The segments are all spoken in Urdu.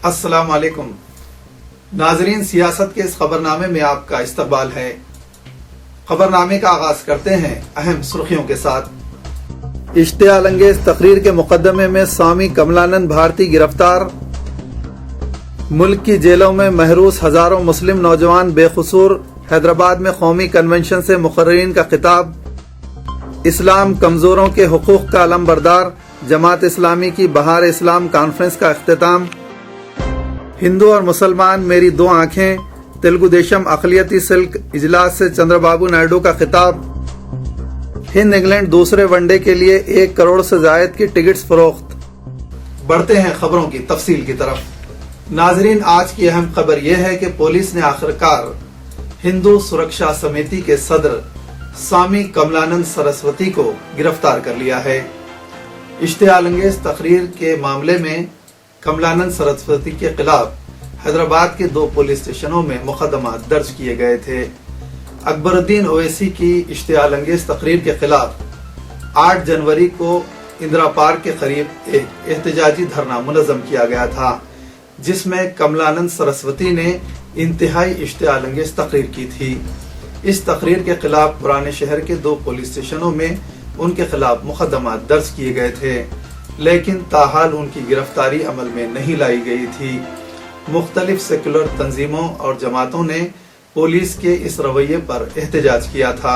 السلام علیکم ناظرین، سیاست کے اس خبرنامے میں آپ کا استقبال ہے۔ خبرنامے کا آغاز کرتے ہیں اہم سرخیوں کے ساتھ۔ اشتعال انگیز تقریر کے مقدمے میں سوامی کملانند بھارتی گرفتار۔ ملک کی جیلوں میں محروس ہزاروں مسلم نوجوان بے قصور۔ حیدرآباد میں قومی کنونشن سے مقررین کا خطاب۔ اسلام کمزوروں کے حقوق کا علم بردار، جماعت اسلامی کی بہار اسلام کانفرنس کا اختتام۔ ہندو اور مسلمان میری دو آنکھیں، تلگو دیشم اقلیتی سلک اجلاس سے چندر بابو نائیڈو کا خطاب۔ ہند انگلینڈ دوسرے ون ڈے کے لیے 1 کروڑ سے زائد کی ٹکٹس فروخت۔ بڑھتے ہیں خبروں کی تفصیل کی طرف۔ ناظرین، آج کی اہم خبر یہ ہے کہ پولیس نے آخرکار ہندو سرکشا سمیتی کے صدر سوامی کملانند سرسوتی کو گرفتار کر لیا ہے۔ اشتعال انگیز تقریر کے معاملے میں کملانند سرسوتی کے خلاف حیدرآباد کے 2 پولیس اسٹیشنوں میں مقدمات درج کیے گئے تھے۔ اکبر الدین اویسی کی اشتعال انگیز تقریر کے خلاف 8 جنوری کو اندرا پارک کے قریب ایک احتجاجی دھرنا منظم کیا گیا تھا، جس میں کملانند سرسوتی نے انتہائی اشتعال انگیز تقریر کی تھی۔ اس تقریر کے خلاف پرانے شہر کے 2 پولیس اسٹیشنوں میں ان کے خلاف مقدمات درج کیے گئے تھے، لیکن تاحال ان کی گرفتاری عمل میں نہیں لائی گئی تھی۔ مختلف سیکولر تنظیموں اور جماعتوں نے پولیس کے اس رویے پر احتجاج کیا تھا۔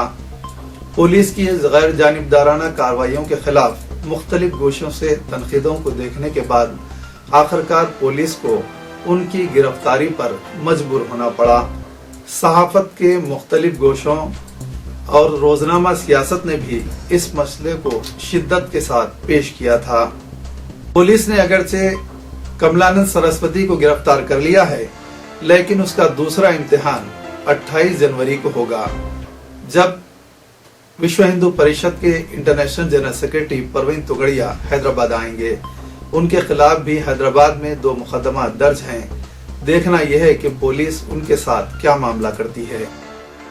پولیس کی غیر جانبدارانہ کارروائیوں کے خلاف مختلف گوشوں سے تنقیدوں کو دیکھنے کے بعد آخرکار پولیس کو ان کی گرفتاری پر مجبور ہونا پڑا۔ صحافت کے مختلف گوشوں اور روزنامہ سیاست نے بھی اس مسئلے کو شدت کے ساتھ پیش کیا تھا۔ پولیس نے اگرچہ کملانند سرسوتی کو گرفتار کر لیا ہے، لیکن اس کا دوسرا امتحان 28 جنوری کو ہوگا، جب وشو ہندو پریشد کے international general secretary Praveen Togadia Hyderabad آئیں گے۔ ان کے خلاف بھی حیدرآباد میں 2 مقدمات درج ہیں۔ دیکھنا یہ ہے کہ پولیس ان کے ساتھ کیا معاملہ کرتی ہے۔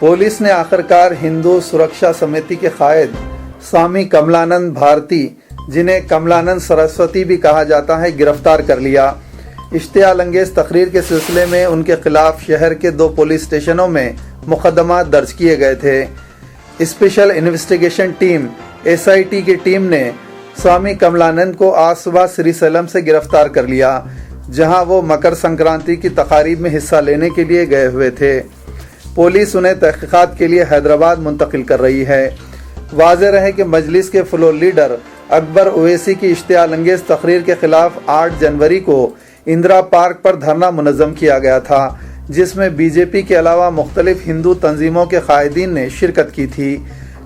پولیس نے آخرکار ہندو سرکشا سمیتی کے قائد سوامی کملانند بھارتی، جنہیں کملانند سرسوتی بھی کہا جاتا ہے، گرفتار کر لیا۔ اشتعال انگیز تقریر کے سلسلے میں ان کے خلاف شہر کے 2 پولیس اسٹیشنوں میں مقدمات درج کیے گئے تھے۔ اسپیشل انویسٹیگیشن ٹیم SIT کی ٹیم نے سوامی کملانند کو آج صبح سری سیلم سے گرفتار کر لیا، جہاں وہ مکر سنکرانتی کی تقاریب میں حصہ لینے کے لیے گئے ہوئے تھے۔ پولیس انہیں تحقیقات کے لیے حیدرآباد منتقل کر رہی ہے۔ واضح رہے کہ مجلس کے فلور لیڈر اکبر اویسی کی اشتعال انگیز تقریر کے خلاف 8 جنوری کو اندرا پارک پر دھرنا منظم کیا گیا تھا، جس میں BJP کے علاوہ مختلف ہندو تنظیموں کے قائدین نے شرکت کی تھی۔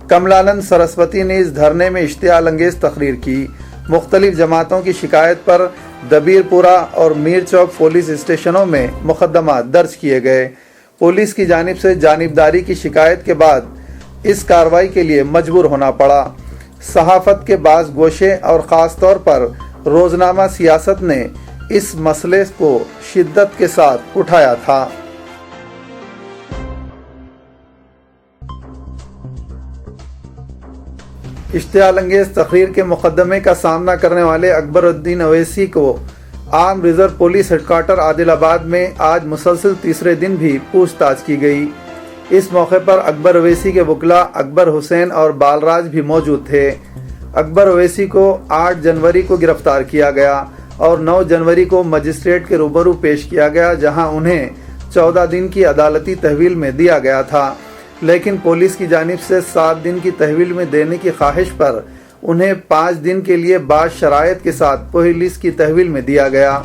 کملانند سرسوتی نے اس دھرنے میں اشتعال انگیز تقریر کی۔ مختلف جماعتوں کی شکایت پر دبیر پورہ اور میر چوک پولیس اسٹیشنوں میں مقدمات درج کیے گئے۔ پولیس کی جانب سے جانبداری کی شکایت کے بعد اس کارروائی کے لیے مجبور ہونا پڑا۔ صحافت کے بعض گوشے اور خاص طور پر روزنامہ سیاست نے اس مسئلے کو شدت کے ساتھ اٹھایا تھا۔ اشتعال انگیز تقریر کے مقدمے کا سامنا کرنے والے اکبر الدین اویسی کو آرم ریزرو پولیس ہیڈ کوارٹر عادل آباد میں آج مسلسل تیسرے دن بھی پوچھ تاچھ کی گئی۔ اس موقع پر اکبر اویسی کے وکلا اکبر حسین اور بالراج بھی موجود تھے۔ اکبر اویسی کو 8 جنوری کو گرفتار کیا گیا اور 9 جنوری کو مجسٹریٹ کے روبرو پیش کیا گیا، جہاں انہیں 14 دن کی عدالتی تحویل میں دیا گیا تھا، لیکن پولیس کی جانب سے 7 دن کی تحویل میں دینے کی خواہش پر انہیں 5 دن کے لیے بعض شرائط کے ساتھ پولیس کی تحویل میں دیا گیا۔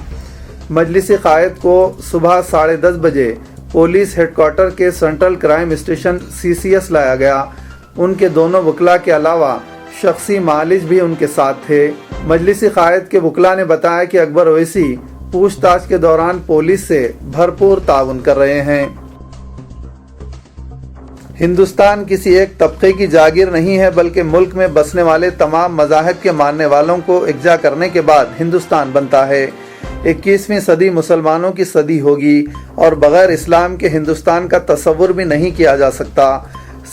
مجلسی قائد کو صبح 10:30 بجے پولیس ہیڈ کوارٹر کے سینٹرل کرائم اسٹیشن CCS لایا گیا۔ ان کے دونوں وکلا کے علاوہ شخصی معالج بھی ان کے ساتھ تھے۔ مجلسی قائد کے وکلا نے بتایا کہ اکبر اویسی پوچھ تاچھ کے دوران پولیس سے بھرپور تعاون کر رہے ہیں۔ ہندوستان کسی ایک طبقے کی جاگیر نہیں ہے، بلکہ ملک میں بسنے والے تمام مذاہب کے ماننے والوں کو یکجا کرنے کے بعد ہندوستان بنتا ہے۔ 21ویں صدی مسلمانوں کی صدی ہوگی اور بغیر اسلام کے ہندوستان کا تصور بھی نہیں کیا جا سکتا۔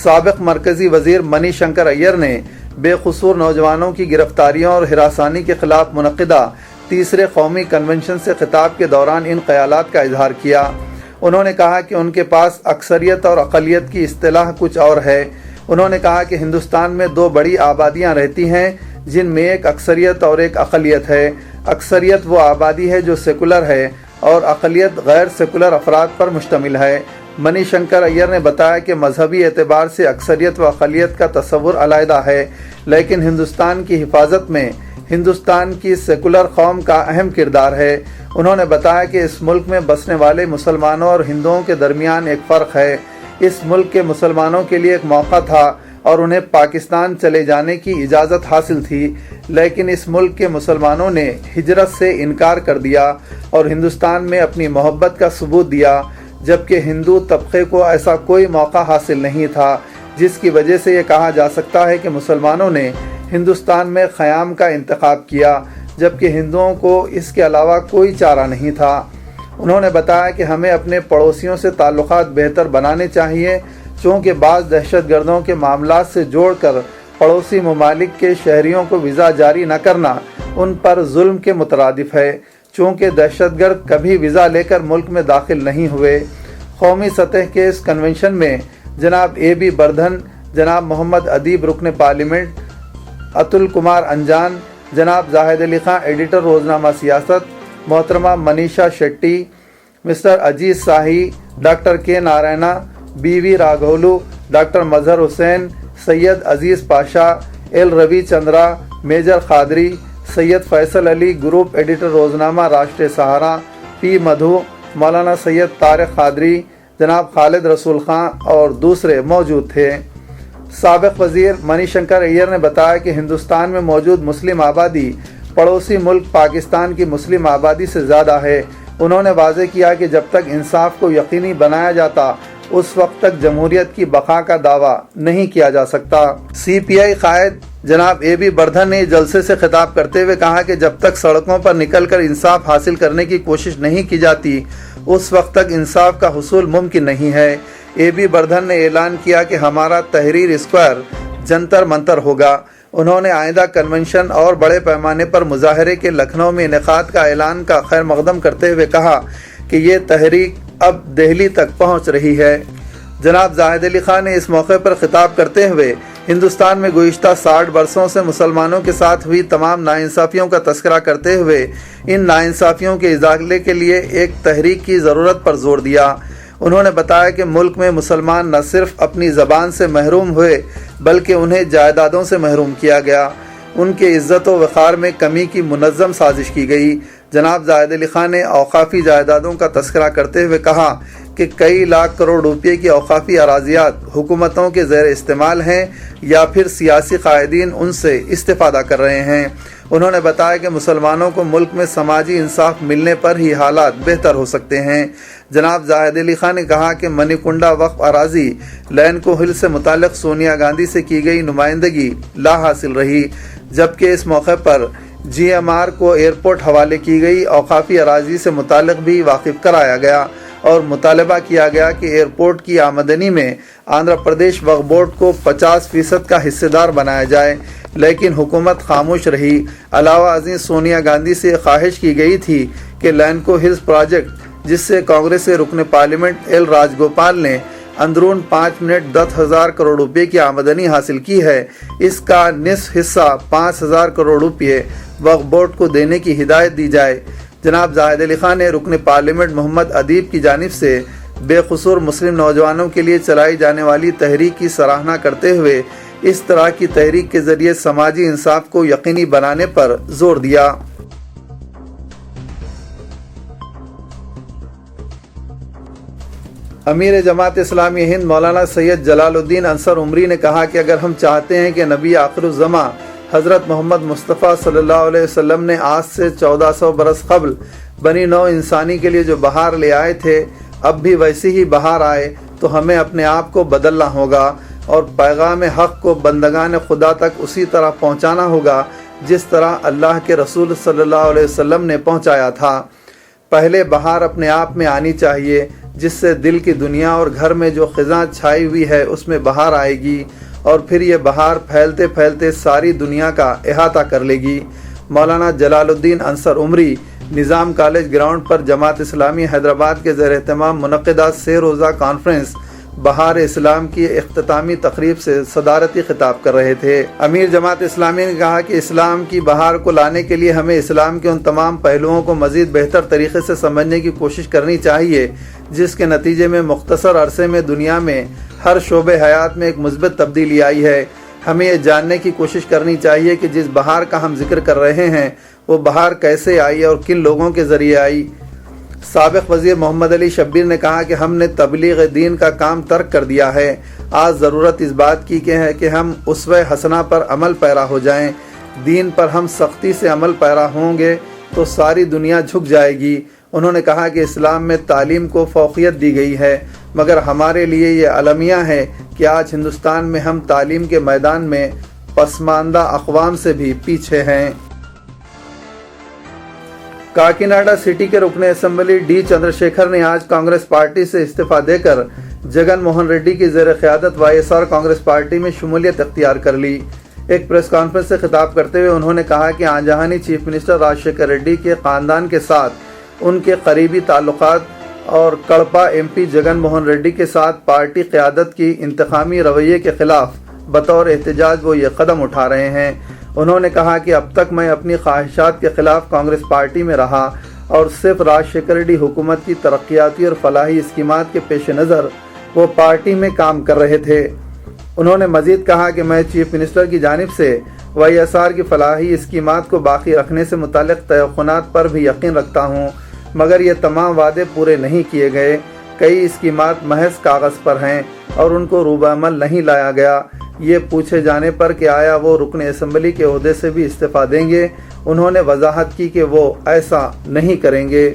سابق مرکزی وزیر منی شنکر ایّر نے بے قصور نوجوانوں کی گرفتاریوں اور ہراسانی کے خلاف منعقدہ تیسرے قومی کنونشن سے خطاب کے دوران ان خیالات کا اظہار کیا۔ انہوں نے کہا کہ ان کے پاس اکثریت اور اقلیت کی اصطلاح کچھ اور ہے۔ انہوں نے کہا کہ ہندوستان میں دو بڑی آبادیاں رہتی ہیں جن میں ایک اکثریت اور ایک اقلیت ہے۔ اکثریت وہ آبادی ہے جو سیکولر ہے اور اقلیت غیر سیکولر افراد پر مشتمل ہے۔ منی شنکر ایّر نے بتایا کہ مذہبی اعتبار سے اکثریت و اقلیت کا تصور علیحدہ ہے، لیکن ہندوستان کی حفاظت میں ہندوستان کی سیکولر قوم کا اہم کردار ہے۔ انہوں نے بتایا کہ اس ملک میں بسنے والے مسلمانوں اور ہندوؤں کے درمیان ایک فرق ہے۔ اس ملک کے مسلمانوں کے لیے ایک موقع تھا اور انہیں پاکستان چلے جانے کی اجازت حاصل تھی، لیکن اس ملک کے مسلمانوں نے ہجرت سے انکار کر دیا اور ہندوستان میں اپنی محبت کا ثبوت دیا، جبکہ ہندو طبقے کو ایسا کوئی موقع حاصل نہیں تھا جس کی وجہ سے یہ کہا جا سکتا ہے کہ مسلمانوں نے ہندوستان میں قیام کا انتخاب کیا، جبکہ ہندوؤں کو اس کے علاوہ کوئی چارہ نہیں تھا۔ انہوں نے بتایا کہ ہمیں اپنے پڑوسیوں سے تعلقات بہتر بنانے چاہیے، چونکہ بعض دہشت گردوں کے معاملات سے جوڑ کر پڑوسی ممالک کے شہریوں کو ویزا جاری نہ کرنا ان پر ظلم کے مترادف ہے، چونکہ دہشت گرد کبھی ویزا لے کر ملک میں داخل نہیں ہوئے۔ قومی سطح کے اس کنونشن میں جناب اے بی بردھن، جناب محمد ادیب رکن پارلیمنٹ، اتل کمار انجان، جناب زاہد علی خان ایڈیٹر روزنامہ سیاست، محترمہ Manisha Shetty, mister Ajit Sahi, doctor K Narayana, B V راگھولو، doctor Mazhar Hussain, Syed Aziz Pasha, L Ravi Chandra, major Qadri, Syed Faisal Ali, group editor روزنامہ راشٹریہ سہارا، پی مدھو، مولانا سید طارق قادری، جناب خالد رسول خان اور دوسرے موجود تھے۔ سابق وزیر منی شنکر ایّر نے بتایا کہ ہندوستان میں موجود مسلم آبادی پڑوسی ملک پاکستان کی مسلم آبادی سے زیادہ ہے۔ انہوں نے واضح کیا کہ جب تک انصاف کو یقینی بنایا جاتا اس وقت تک جمہوریت کی بقا کا دعویٰ نہیں کیا جا سکتا۔ سی پی آئی قائد جناب اے بی بردھن نے جلسے سے خطاب کرتے ہوئے کہا کہ جب تک سڑکوں پر نکل کر انصاف حاصل کرنے کی کوشش نہیں کی جاتی اس وقت تک انصاف کا حصول ممکن نہیں ہے۔ اے بی بردھن نے اعلان کیا کہ ہمارا تحریر اسکوائر جنتر منتر ہوگا۔ انہوں نے آئندہ کنونشن اور بڑے پیمانے پر مظاہرے کے لکھنؤ میں انعقاد کا اعلان کا خیر مقدم کرتے ہوئے کہا کہ یہ تحریک اب دہلی تک پہنچ رہی ہے۔ جناب زاہد علی خان نے اس موقع پر خطاب کرتے ہوئے ہندوستان میں گزشتہ 60 برسوں سے مسلمانوں کے ساتھ ہوئی تمام ناانصافیوں کا تذکرہ کرتے ہوئے ان ناانصافیوں کے ازالے کے لیے ایک تحریک کی ضرورت پر زور دیا۔ انہوں نے بتایا کہ ملک میں مسلمان نہ صرف اپنی زبان سے محروم ہوئے بلکہ انہیں جائیدادوں سے محروم کیا گیا، ان کے عزت و وقار میں کمی کی منظم سازش کی گئی۔ جناب زاہد علی خان نے اوقافی جائیدادوں کا تذکرہ کرتے ہوئے کہا کہ کئی لاکھ کروڑ روپے کی اوقافی اراضیات حکومتوں کے زیر استعمال ہیں یا پھر سیاسی قائدین ان سے استفادہ کر رہے ہیں۔ انہوں نے بتایا کہ مسلمانوں کو ملک میں سماجی انصاف ملنے پر ہی حالات بہتر ہو سکتے ہیں۔ جناب زاہد علی خان نے کہا کہ منی کنڈا وقف اراضی لین کو ہل سے متعلق سونیا گاندھی سے کی گئی نمائندگی لا حاصل رہی، جبکہ اس موقع پر جی ایم آر کو ایئرپورٹ حوالے کی گئی اوقافی اراضی سے متعلق بھی واقف کرایا گیا اور مطالبہ کیا گیا کہ ایئرپورٹ کی آمدنی میں آندھرا پردیش وقف بورڈ کو 50% کا حصہ دار بنایا جائے، لیکن حکومت خاموش رہی۔ علاوہ ازیں سونیا گاندھی سے خواہش کی گئی تھی کہ لینکو ہلز پروجیکٹ جس سے کانگریس کے رکن پارلیمنٹ ایل راج گوپال نے اندرون 5 منٹ 10,000 کروڑ روپے کی آمدنی حاصل کی ہے، اس کا نصف حصہ 5,000 کروڑ روپے وقف بورڈ کو دینے کی ہدایت دی جائے۔ جناب زاہد علی خان نے رکن پارلیمنٹ محمد ادیب کی جانب سے بے قصور مسلم نوجوانوں کے لیے چلائی جانے والی تحریک کی سراہنا کرتے ہوئے اس طرح کی تحریک کے ذریعے سماجی انصاف کو یقینی بنانے پر زور دیا۔ امیر جماعت اسلامی ہند مولانا سید جلال الدین انصر عمری نے کہا کہ اگر ہم چاہتے ہیں کہ نبی آخر الزماں حضرت محمد مصطفیٰ صلی اللہ علیہ وسلم نے آج سے 1400 برس قبل بنی نوع انسانی کے لیے جو بہار لے آئے تھے اب بھی ویسی ہی بہار آئے تو ہمیں اپنے آپ کو بدلنا ہوگا اور پیغام حق کو بندگان خدا تک اسی طرح پہنچانا ہوگا جس طرح اللہ کے رسول صلی اللہ علیہ وسلم نے پہنچایا تھا۔ پہلے بہار اپنے آپ میں آنی چاہیے جس سے دل کی دنیا اور گھر میں جو خزاں چھائی ہوئی ہے اس میں بہار آئے گی اور پھر یہ بہار پھیلتے پھیلتے ساری دنیا کا احاطہ کر لے گی۔ مولانا جلال الدین انصر عمری نظام کالج گراؤنڈ پر جماعت اسلامی حیدرآباد کے زیر اہتمام منعقدہ 3 روزہ کانفرنس بہار اسلام کی اختتامی تقریب سے صدارتی خطاب کر رہے تھے۔ امیر جماعت اسلامی نے کہا کہ اسلام کی بہار کو لانے کے لیے ہمیں اسلام کے ان تمام پہلوؤں کو مزید بہتر طریقے سے سمجھنے کی کوشش کرنی چاہیے جس کے نتیجے میں مختصر عرصے میں دنیا میں ہر شعبے حیات میں ایک مثبت تبدیلی آئی ہے۔ ہمیں یہ جاننے کی کوشش کرنی چاہیے کہ جس بہار کا ہم ذکر کر رہے ہیں وہ بہار کیسے آئی اور کن لوگوں کے ذریعے آئی۔ سابق وزیر محمد علی شبیر نے کہا کہ ہم نے تبلیغ دین کا کام ترک کر دیا ہے۔ آج ضرورت اس بات کی ہے کہ ہم اسوہ حسنہ پر عمل پیرا ہو جائیں۔ دین پر ہم سختی سے عمل پیرا ہوں گے تو ساری دنیا جھک جائے گی۔ انہوں نے کہا کہ اسلام میں تعلیم کو فوقیت دی گئی ہے مگر ہمارے لیے یہ المیہ ہے کہ آج ہندوستان میں ہم تعلیم کے میدان میں پسماندہ اقوام سے بھی پیچھے ہیں۔ کاکیناڈا سٹی کے رکن اسمبلی ڈی چندرشیکھر نے آج کانگریس پارٹی سے استعفیٰ دے کر جگن موہن ریڈی کی زیر قیادت YSR کانگریس پارٹی میں شمولیت اختیار کر لی۔ ایک پریس کانفرنس سے خطاب کرتے ہوئے انہوں نے کہا کہ آنجہانی چیف منسٹر راجشیکھر ریڈی کے خاندان کے ساتھ ان کے قریبی تعلقات اور کڑپا MP جگن موہن ریڈی کے ساتھ پارٹی قیادت کی انتقامی رویے کے خلاف بطور احتجاج وہ یہ قدم اٹھا رہے ہیں۔ انہوں نے کہا کہ اب تک میں اپنی خواہشات کے خلاف کانگریس پارٹی میں رہا اور صرف راجشیکھر ریڈی حکومت کی ترقیاتی اور فلاحی اسکیمات کے پیش نظر وہ پارٹی میں کام کر رہے تھے۔ انہوں نے مزید کہا کہ میں چیف منسٹر کی جانب سے YSR کی فلاحی اسکیمات کو باقی رکھنے سے متعلق تیقنات پر بھی یقین رکھتا ہوں مگر یہ تمام وعدے پورے نہیں کیے گئے۔ کئی اسکیمات محض کاغذ پر ہیں اور ان کو روبہ عمل نہیں لایا گیا۔ یہ پوچھے جانے پر کہ آیا وہ رکن اسمبلی کے عہدے سے بھی استعفیٰ دیں گے، انہوں نے وضاحت کی کہ وہ ایسا نہیں کریں گے۔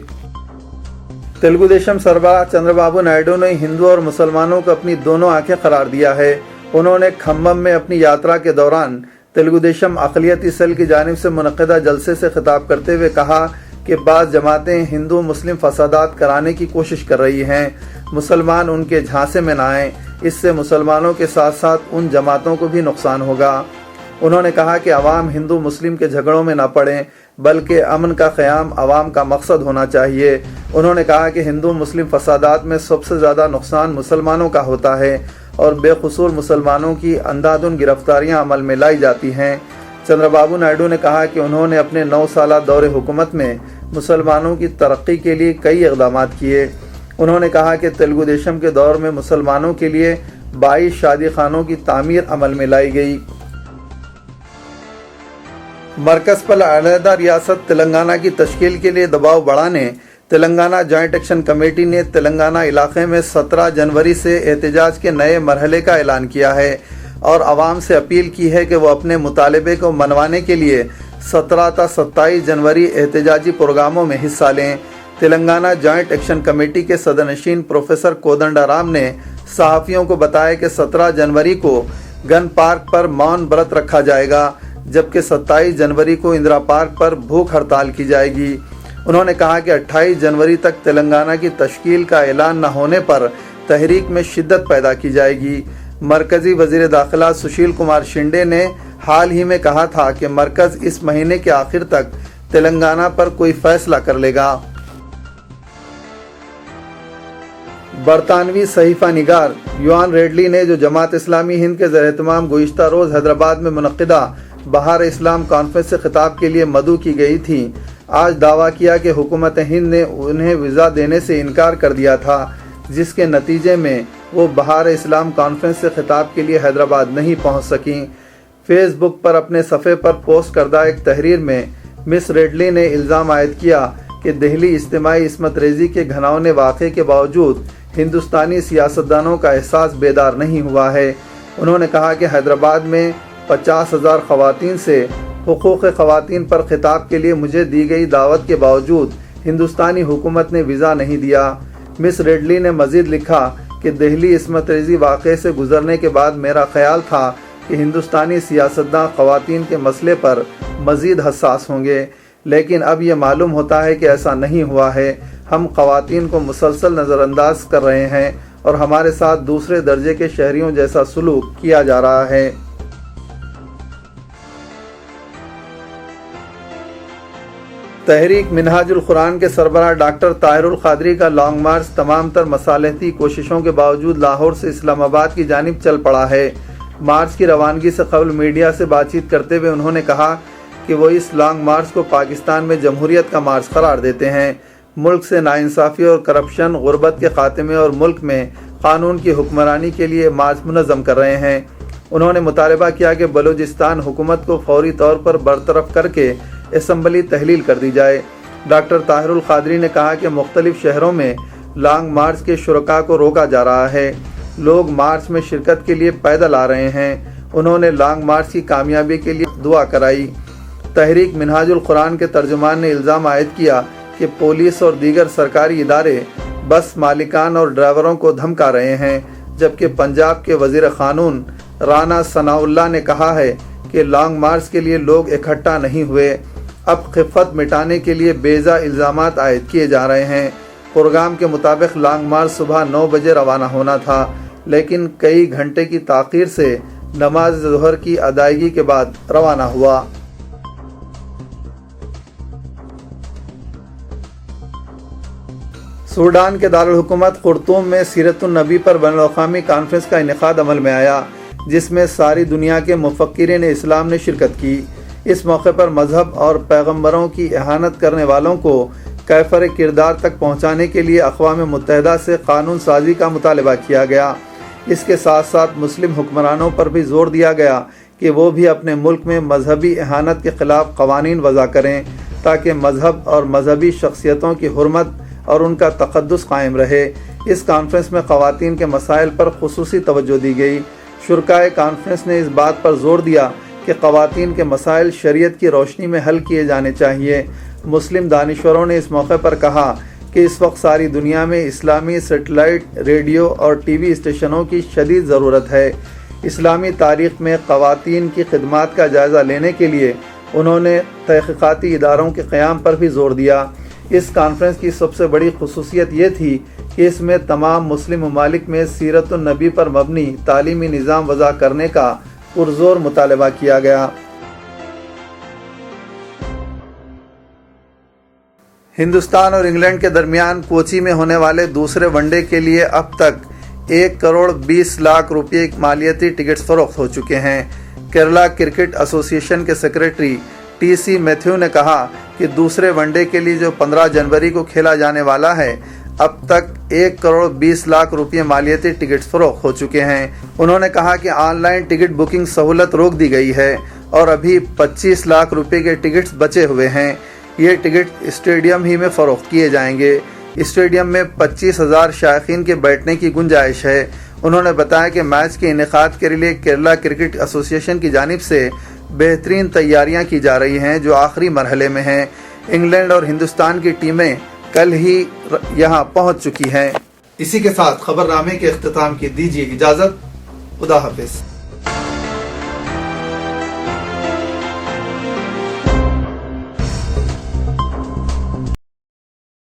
تلگو دیشم سربراہ چندر بابو نائیڈو نے ہندو اور مسلمانوں کو اپنی دونوں آنکھیں قرار دیا ہے۔ انہوں نے کھمم میں اپنی یاترا کے دوران تلگو دیشم اقلیتی سیل کی جانب سے منعقدہ جلسے سے خطاب کرتے ہوئے کہا کہ بعض جماعتیں ہندو مسلم فسادات کرانے کی کوشش کر رہی ہیں، مسلمان ان کے جھانسے میں نہ آئیں، اس سے مسلمانوں کے ساتھ ساتھ ان جماعتوں کو بھی نقصان ہوگا۔ انہوں نے کہا کہ عوام ہندو مسلم کے جھگڑوں میں نہ پڑیں بلکہ امن کا قیام عوام کا مقصد ہونا چاہیے۔ انہوں نے کہا کہ ہندو مسلم فسادات میں سب سے زیادہ نقصان مسلمانوں کا ہوتا ہے اور بے قصور مسلمانوں کی اندھادھند گرفتاریاں عمل میں لائی جاتی ہیں۔ چندر بابو نائیڈو نے کہا کہ انہوں نے اپنے 9 سالہ دور حکومت میں مسلمانوں کی ترقی کے لیے کئی اقدامات کیے۔ انہوں نے کہا کہ تلگو دیشم کے دور میں مسلمانوں کے لیے 22 شادی خانوں کی تعمیر عمل میں لائی گئی۔ مرکز پر علیحدہ ریاست تلنگانہ کی تشکیل کے لیے دباؤ بڑھانے تلنگانہ جوائنٹ ایکشن کمیٹی نے تلنگانہ علاقے میں 17 جنوری سے احتجاج کے نئے مرحلے کا اعلان کیا ہے اور عوام سے اپیل کی ہے کہ وہ اپنے مطالبے کو منوانے کے لیے 17 تا 27 جنوری احتجاجی پروگراموں میں حصہ لیں۔ تلنگانہ جوائنٹ ایکشن کمیٹی کے صدرنشین پروفیسر کودنڈا رام نے صحافیوں کو بتایا کہ 17 جنوری کو گن پارک پر مون برت رکھا جائے گا جبکہ 27 جنوری کو اندرا پارک پر بھوک ہڑتال کی جائے گی۔ انہوں نے کہا کہ 28 جنوری تک تلنگانہ کی تشکیل کا اعلان نہ ہونے پر تحریک میں شدت پیدا کی جائے گی۔ مرکزی وزیر داخلہ سشیل کمار شنڈے نے حال ہی میں کہا تھا کہ مرکز اس مہینے کے آخر تک تلنگانہ پر کوئی فیصلہ کر لے گا۔ برطانوی صحیفہ نگار یوان ریڈلی نے جو جماعت اسلامی ہند کے زیر اہتمام گزشتہ روز حیدرآباد میں منعقدہ بہار اسلام کانفرنس سے خطاب کے لیے مدعو کی گئی تھی، آج دعویٰ کیا کہ حکومت ہند نے انہیں ویزا دینے سے انکار کر دیا تھا جس کے نتیجے میں وہ بہار اسلام کانفرنس سے خطاب کے لیے حیدرآباد نہیں پہنچ سکیں۔ فیس بک پر اپنے صفحے پر پوسٹ کردہ ایک تحریر میں مس ریڈلی نے الزام عائد کیا کہ دہلی اجتماعی عصمت ریزی کے گھناؤنے واقعے کے باوجود ہندوستانی سیاستدانوں کا احساس بیدار نہیں ہوا ہے۔ انہوں نے کہا کہ حیدرآباد میں 50,000 خواتین سے حقوق خواتین پر خطاب کے لیے مجھے دی گئی دعوت کے باوجود ہندوستانی حکومت نے ویزا نہیں دیا۔ مس ریڈلی نے مزید لکھا کہ دہلی عصمت ریزی واقعے سے گزرنے کے بعد میرا خیال تھا کہ ہندوستانی سیاستداں خواتین کے مسئلے پر مزید حساس ہوں گے، لیکن اب یہ معلوم ہوتا ہے کہ ایسا نہیں ہوا ہے۔ ہم خواتین کو مسلسل نظر انداز کر رہے ہیں اور ہمارے ساتھ دوسرے درجے کے شہریوں جیسا سلوک کیا جا رہا ہے۔ تحریک منہاج القرآن کے سربراہ ڈاکٹر طاہر القادری کا لانگ مارچ تمام تر مصالحتی کوششوں کے باوجود لاہور سے اسلام آباد کی جانب چل پڑا ہے۔ مارچ کی روانگی سے قبل میڈیا سے بات چیت کرتے ہوئے انہوں نے کہا کہ وہ اس لانگ مارچ کو پاکستان میں جمہوریت کا مارچ قرار دیتے ہیں، ملک سے ناانصافی اور کرپشن، غربت کے خاتمے اور ملک میں قانون کی حکمرانی کے لیے مارچ منظم کر رہے ہیں۔ انہوں نے مطالبہ کیا کہ بلوچستان حکومت کو فوری طور پر برطرف کر کے اسمبلی تحلیل کر دی جائے۔ ڈاکٹر طاہر القادری نے کہا کہ مختلف شہروں میں لانگ مارچ کے شرکاء کو روکا جا رہا ہے، لوگ مارچ میں شرکت کے لیے پیدل آ رہے ہیں۔ انہوں نے لانگ مارچ کی کامیابی کے لیے دعا کرائی۔ تحریک منہاج القرآن کے ترجمان نے الزام عائد کیا کہ پولیس اور دیگر سرکاری ادارے بس مالکان اور ڈرائیوروں کو دھمکا رہے ہیں، جبکہ پنجاب کے وزیر قانون رانا ثناء اللہ نے کہا ہے کہ لانگ مارچ کے لیے لوگ اکٹھا نہیں ہوئے، اب خفت مٹانے کے لیے بیجا الزامات عائد کیے جا رہے ہیں۔ پروگرام کے مطابق لانگ مارچ صبح 9 بجے روانہ ہونا تھا، لیکن کئی گھنٹے کی تاخیر سے نماز ظہر کی ادائیگی کے بعد روانہ ہوا۔ سوڈان کے دارالحکومت خرطوم میں سیرت النبی پر بین الاقوامی کانفرنس کا انعقاد عمل میں آیا، جس میں ساری دنیا کے مفکرین اسلام نے شرکت کی۔ اس موقع پر مذہب اور پیغمبروں کی اہانت کرنے والوں کو کیفر کردار تک پہنچانے کے لیے اقوام متحدہ سے قانون سازی کا مطالبہ کیا گیا۔ اس کے ساتھ ساتھ مسلم حکمرانوں پر بھی زور دیا گیا کہ وہ بھی اپنے ملک میں مذہبی اہانت کے خلاف قوانین وضع کریں تاکہ مذہب اور مذہبی شخصیتوں کی حرمت اور ان کا تقدس قائم رہے۔ اس کانفرنس میں خواتین کے مسائل پر خصوصی توجہ دی گئی۔ شرکائے کانفرنس نے اس بات پر زور دیا کہ خواتین کے مسائل شریعت کی روشنی میں حل کیے جانے چاہیے۔ مسلم دانشوروں نے اس موقع پر کہا کہ اس وقت ساری دنیا میں اسلامی سیٹلائٹ ریڈیو اور ٹی وی اسٹیشنوں کی شدید ضرورت ہے۔ اسلامی تاریخ میں خواتین کی خدمات کا جائزہ لینے کے لیے انہوں نے تحقیقاتی اداروں کے قیام پر بھی زور دیا۔ اس کانفرنس کی سب سے بڑی خصوصیت یہ تھی کہ اس میں تمام مسلم ممالک میں سیرت النبی پر مبنی تعلیمی نظام وضع کرنے کا پرزور مطالبہ کیا گیا۔ ہندوستان اور انگلینڈ کے درمیان کوچی میں ہونے والے دوسرے ون ڈے کے لیے اب تک 1,20,00,000 روپے مالیتی ٹکٹس فروخت ہو چکے ہیں۔ کیرلا کرکٹ ایسوسی ایشن کے سیکریٹری ٹی سی میتھیو نے کہا کہ دوسرے ون ڈے کے لیے جو 15 جنوری کو کھیلا جانے والا ہے، اب تک 1,20,00,000 روپے مالیتی ٹکٹس فروخت ہو چکے ہیں۔ انہوں نے کہا کہ آن لائن ٹکٹ بکنگ سہولت روک دی گئی ہے اور ابھی 25 لاکھ روپے کے ٹکٹس بچے ہوئے ہیں۔ یہ ٹکٹ اسٹیڈیم ہی میں فروخت کیے جائیں گے۔ اسٹیڈیم میں 25,000 شائقین کے بیٹھنے کی گنجائش ہے۔ انہوں نے بتایا کہ میچ کے انعقاد کے لیے کیرلا کرکٹ ایسوسی ایشن کی جانب سے بہترین تیاریاں کی جا رہی ہیں، جو آخری مرحلے میں ہیں۔ انگلینڈ اور ہندوستان کی ٹیمیں کل ہی یہاں پہنچ چکی ہیں۔ اسی کے ساتھ خبر نامے کے اختتام کی دیجیے اجازت۔ خدا حافظ۔